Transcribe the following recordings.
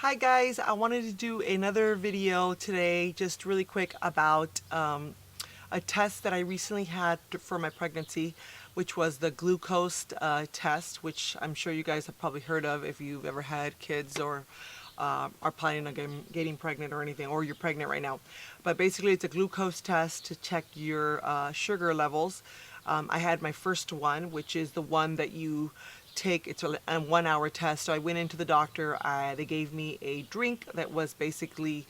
Hi guys, I wanted to do another video today just really quick about a test that I recently had for my pregnancy, which was the glucose test, which I'm sure you guys have probably heard of if you've ever had kids or are planning on getting pregnant or anything, or you're pregnant right now. But basically it's a glucose test to check your sugar levels. I had my first one, which is the one that you take. It's a 1 hour test. So I went into the doctor. They gave me a drink that was basically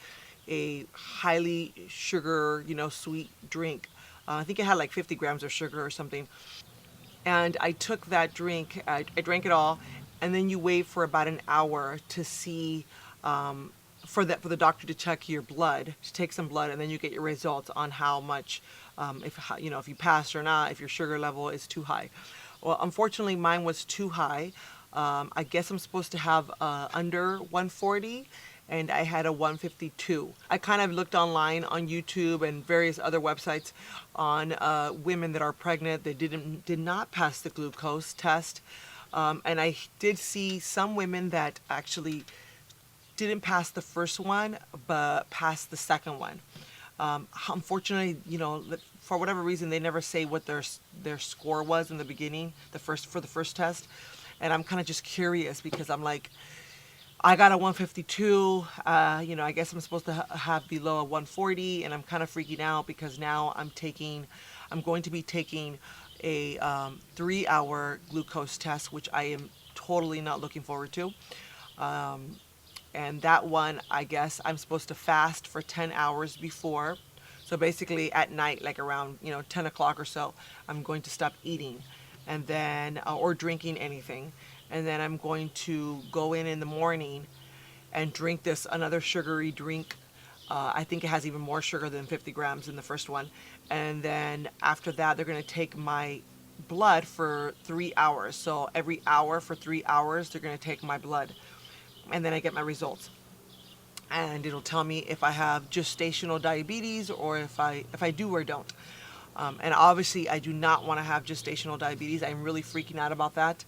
a highly sugar, sweet drink. I think it had like 50 grams of sugar or something. And I took that drink. I drank it all, and then you wait for about an hour to see. For the doctor to check your blood, to take some blood, and then you get your results on how much, if you passed or not, if your sugar level is too high. Well, unfortunately, mine was too high. I guess I'm supposed to have under 140, and I had a 152. I kind of looked online on YouTube and various other websites on women that are pregnant that did not pass the glucose test, and I did see some women that actually didn't pass the first one, but passed the second one. Unfortunately, for whatever reason, they never say what their score was in the beginning, for the first test, and I'm kind of just curious because I'm like, I got a 152. I guess I'm supposed to have below a 140, and I'm kind of freaking out because now I'm going to be taking a 3-hour glucose test, which I am totally not looking forward to. And that one, I guess I'm supposed to fast for 10 hours before. So basically at night, like around 10 o'clock or so, I'm going to stop eating, and then or drinking anything, and then I'm going to go in the morning and drink another sugary drink. I think it has even more sugar than 50 grams in the first one, and then after that they're going to take my blood for 3 hours. So every hour for 3 hours they're going to take my blood, and then I get my results, and it'll tell me if I have gestational diabetes or if I do or don't. And obviously, I do not want to have gestational diabetes. I'm really freaking out about that.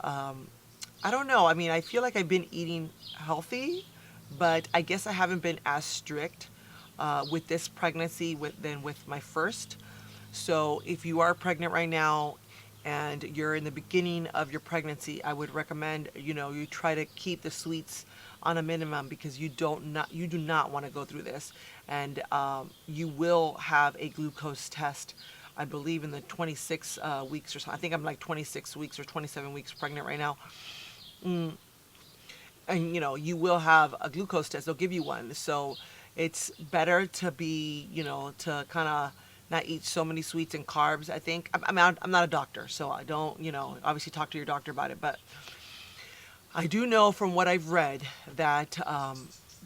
I don't know. I mean, I feel like I've been eating healthy, but I guess I haven't been as strict with this pregnancy than with my first. So if you are pregnant right now and you're in the beginning of your pregnancy, I would recommend you try to keep the sweets on a minimum, because you do not want to go through this, and you will have a glucose test, I believe in the 26 weeks or so. I think I'm like 26 weeks or 27 weeks pregnant right now. And you will have a glucose test. They'll give you one. So it's better to be, to kind of not eat so many sweets and carbs. I think I'm not a doctor, so I don't, obviously talk to your doctor about it, but I do know from what I've read that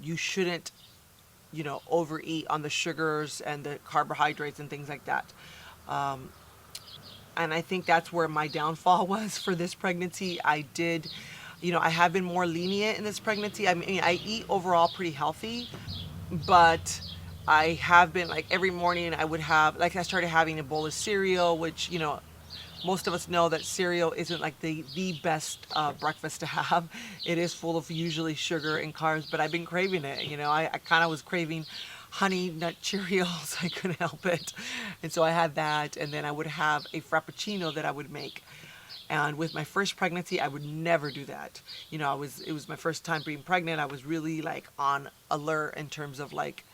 you shouldn't, overeat on the sugars and the carbohydrates and things like that. And I think that's where my downfall was for this pregnancy. I have been more lenient in this pregnancy. I mean, I eat overall pretty healthy, but I have been, like, every morning I would have, like, I started having a bowl of cereal, which, most of us know that cereal isn't like the best breakfast to have. It is full of usually sugar and carbs, but I've been craving it. I kind of was craving honey nut Cheerios. I couldn't help it. And so I had that, and then I would have a Frappuccino that I would make. And with my first pregnancy, I would never do that. It was my first time being pregnant. I was really like on alert in terms of, like,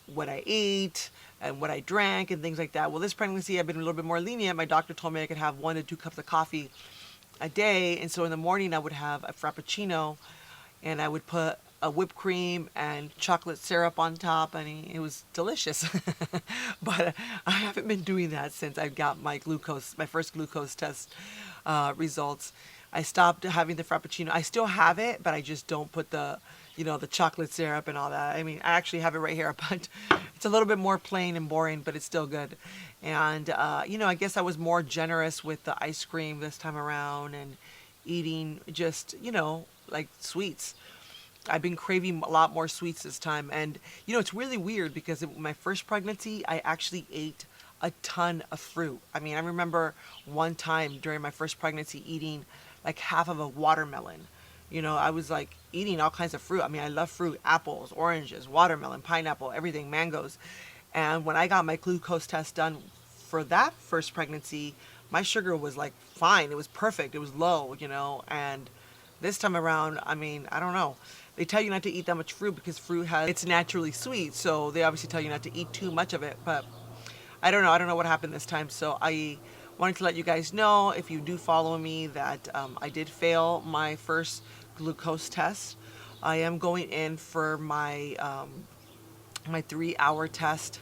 what I ate and what I drank and things like that. Well, this pregnancy, I've been a little bit more lenient. My doctor told me I could have 1 to 2 cups of coffee a day. And so in the morning, I would have a Frappuccino, and I would put a whipped cream and chocolate syrup on top. I mean, it was delicious. But I haven't been doing that since I got my first glucose test results. I stopped having the Frappuccino. I still have it, but I just don't put the chocolate syrup and all that. I mean, I actually have it right here, but it's a little bit more plain and boring, but it's still good. And, I guess I was more generous with the ice cream this time around and eating just, like sweets. I've been craving a lot more sweets this time. And, it's really weird because in my first pregnancy, I actually ate a ton of fruit. I mean, I remember one time during my first pregnancy eating like half of a watermelon. You know, I was like eating all kinds of fruit. I mean, I love fruit, apples, oranges, watermelon, pineapple, everything, mangoes. And when I got my glucose test done for that first pregnancy, my sugar was like fine. It was perfect. It was low, you know. And this time around, I mean, I don't know. They tell you not to eat that much fruit because fruit has it's naturally sweet. So they obviously tell you not to eat too much of it. But I don't know. I don't know what happened this time. So I wanted to let you guys know, if you do follow me, that I did fail my first glucose test. I am going in for my 3 hour test.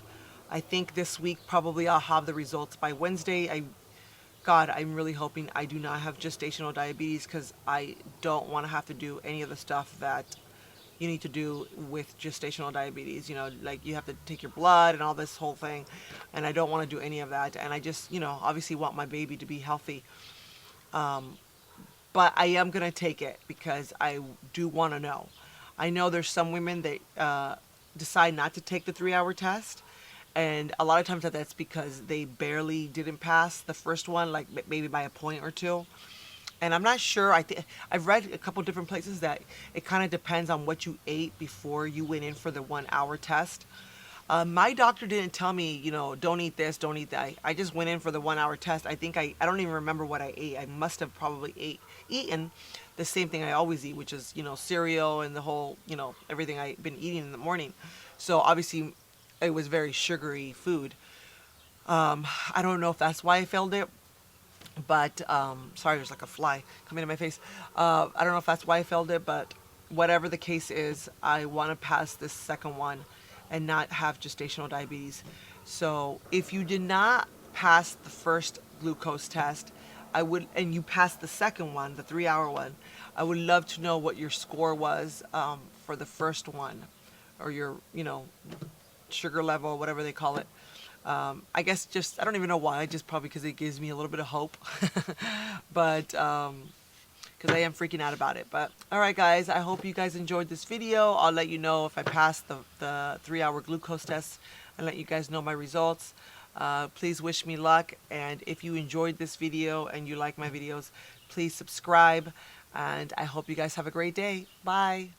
I think this week probably I'll have the results by Wednesday. God, I'm really hoping I do not have gestational diabetes, because I don't want to have to do any of the stuff that you need to do with gestational diabetes. You know, like you have to take your blood and all this whole thing. And I don't want to do any of that. And I just, you know, obviously want my baby to be healthy. But I am going to take it because I do want to know. I know there's some women that decide not to take the 3 hour test. And a lot of times that's because they barely didn't pass the first one, like maybe by a point or two. And I'm not sure. I've read a couple different places that it kind of depends on what you ate before you went in for the 1 hour test. My doctor didn't tell me, you know, don't eat this, don't eat that. I just went in for the 1 hour test. I think I don't even remember what I ate. I must have probably eaten the same thing I always eat, which is, you know, cereal and the whole, you know, everything I've been eating in the morning. So obviously it was very sugary food. I don't know if that's why I failed it, but sorry, there's like a fly coming in my face. I don't know if that's why I failed it, but whatever the case is, I want to pass this second one and not have gestational diabetes. So if you did not pass the first glucose test, I would, and you passed the second one, the 3 hour one, I would love to know what your score was for the first one, or your, you know, sugar level, whatever they call it. I guess just, I don't even know why, just probably because it gives me a little bit of hope. But because I am freaking out about it. But all right, guys, I hope you guys enjoyed this video. I'll let you know if I pass the 3 hour glucose test and let you guys know my results. Please wish me luck. And if you enjoyed this video and you like my videos, please subscribe. And I hope you guys have a great day. Bye.